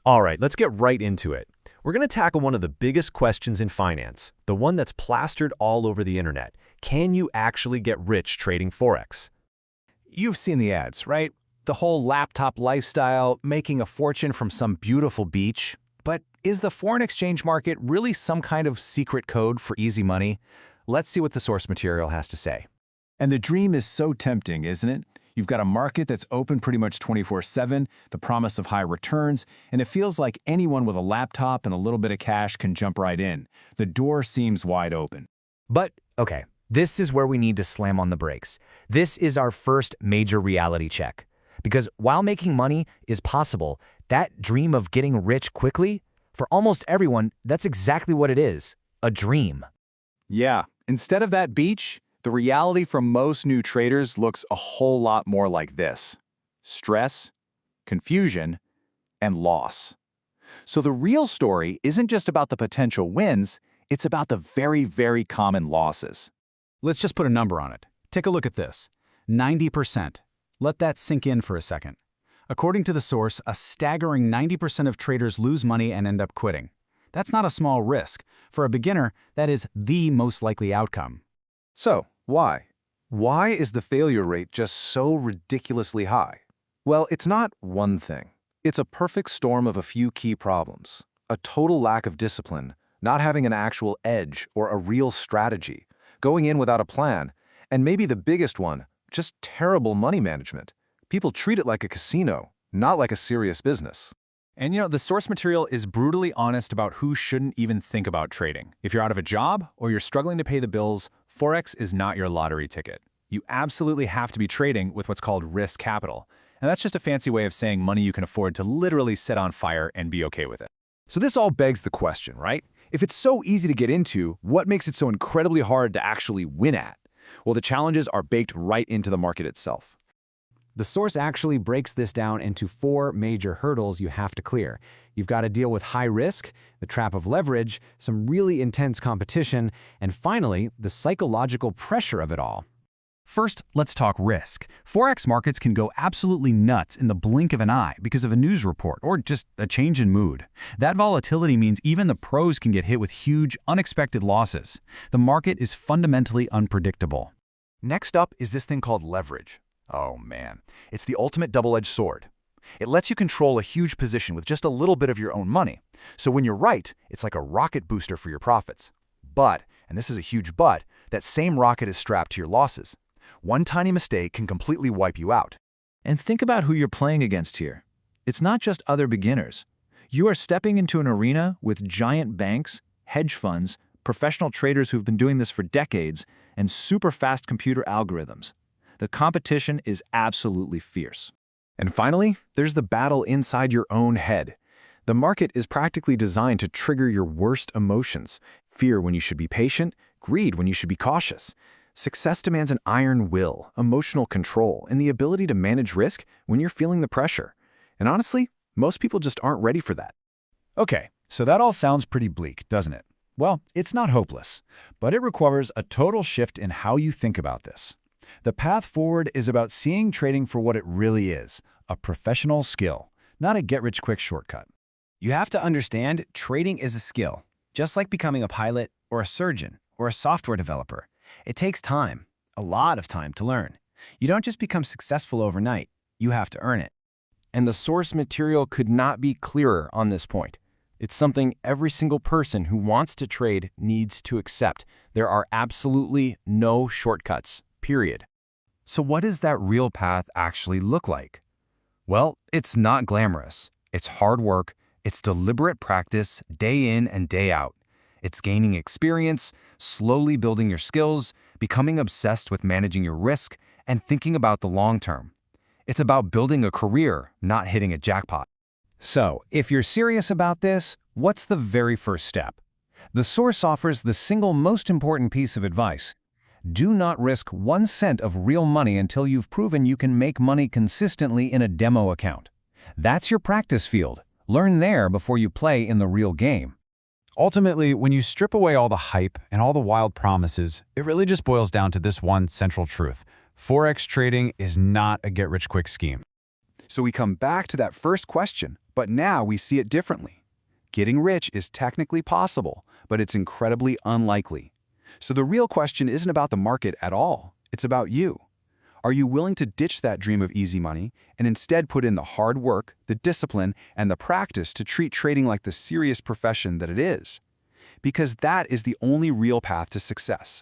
All right, let's get right into it. We're going to tackle one of the biggest questions in finance, the one that's plastered all over the internet. Can you actually get rich trading Forex? You've seen the ads, right? The whole laptop lifestyle, making a fortune from some beautiful beach. But is the foreign exchange market really some kind of secret code for easy money? Let's see what the source material has to say. And the dream is so tempting, isn't it? You've got a market that's open pretty much 24/7, the promise of high returns, and it feels like anyone with a laptop and a little bit of cash can jump right in. The door seems wide open. But, okay, this is where we need to slam on the brakes. This is our first major reality check. Because while making money is possible, that dream of getting rich quickly, for almost everyone, that's exactly what it is, a dream. Yeah, instead of that beach, the reality for most new traders looks a whole lot more like this: stress, confusion, and loss. So the real story isn't just about the potential wins, it's about the very, very common losses. Let's just put a number on it. Take a look at this. 90%. Let that sink in for a second. According to the source, a staggering 90% of traders lose money and end up quitting. That's not a small risk. For a beginner, that is the most likely outcome. So, why? Why is the failure rate just so ridiculously high? Well, it's not one thing. It's a perfect storm of a few key problems. A total lack of discipline, not having an actual edge or a real strategy, going in without a plan, and maybe the biggest one, just terrible money management. People treat it like a casino, not like a serious business. And the source material is brutally honest about who shouldn't even think about trading. If you're out of a job or you're struggling to pay the bills, Forex is not your lottery ticket. You absolutely have to be trading with what's called risk capital. And that's just a fancy way of saying money you can afford to literally set on fire and be okay with it. So this all begs the question, right? If it's so easy to get into, what makes it so incredibly hard to actually win at? Well, the challenges are baked right into the market itself. The source actually breaks this down into 4 major hurdles you have to clear. You've got to deal with high risk, the trap of leverage, some really intense competition, and finally, the psychological pressure of it all. First, let's talk risk. Forex markets can go absolutely nuts in the blink of an eye because of a news report or just a change in mood. That volatility means even the pros can get hit with huge, unexpected losses. The market is fundamentally unpredictable. Next up is this thing called leverage. Oh man, it's the ultimate double-edged sword. It lets you control a huge position with just a little bit of your own money. So when you're right, it's like a rocket booster for your profits. But, and this is a huge but, that same rocket is strapped to your losses. One tiny mistake can completely wipe you out. And think about who you're playing against here. It's not just other beginners. You are stepping into an arena with giant banks, hedge funds, professional traders who've been doing this for decades, and super fast computer algorithms. The competition is absolutely fierce. And finally, there's the battle inside your own head. The market is practically designed to trigger your worst emotions: fear when you should be patient, greed when you should be cautious. Success demands an iron will, emotional control, and the ability to manage risk when you're feeling the pressure. And honestly, most people just aren't ready for that. Okay, so that all sounds pretty bleak, doesn't it? Well, it's not hopeless, but it requires a total shift in how you think about this. The path forward is about seeing trading for what it really is, a professional skill, not a get-rich-quick shortcut. You have to understand trading is a skill, just like becoming a pilot or a surgeon or a software developer. It takes time, a lot of time to learn. You don't just become successful overnight, you have to earn it. And the source material could not be clearer on this point. It's something every single person who wants to trade needs to accept. There are absolutely no shortcuts, period. So what does that real path actually look like? Well, it's not glamorous. It's hard work. It's deliberate practice, day in and day out. It's gaining experience, slowly building your skills, becoming obsessed with managing your risk, and thinking about the long term. It's about building a career, not hitting a jackpot. So, if you're serious about this, what's the very first step? The source offers the single most important piece of advice. Do not risk 1 cent of real money until you've proven you can make money consistently in a demo account. That's your practice field. Learn there before you play in the real game. Ultimately, when you strip away all the hype and all the wild promises, it really just boils down to this one central truth. Forex trading is not a get-rich-quick scheme. So we come back to that first question, but now we see it differently. Getting rich is technically possible, but it's incredibly unlikely. So the real question isn't about the market at all. It's about you. Are you willing to ditch that dream of easy money and instead put in the hard work, the discipline, and the practice to treat trading like the serious profession that it is? Because that is the only real path to success.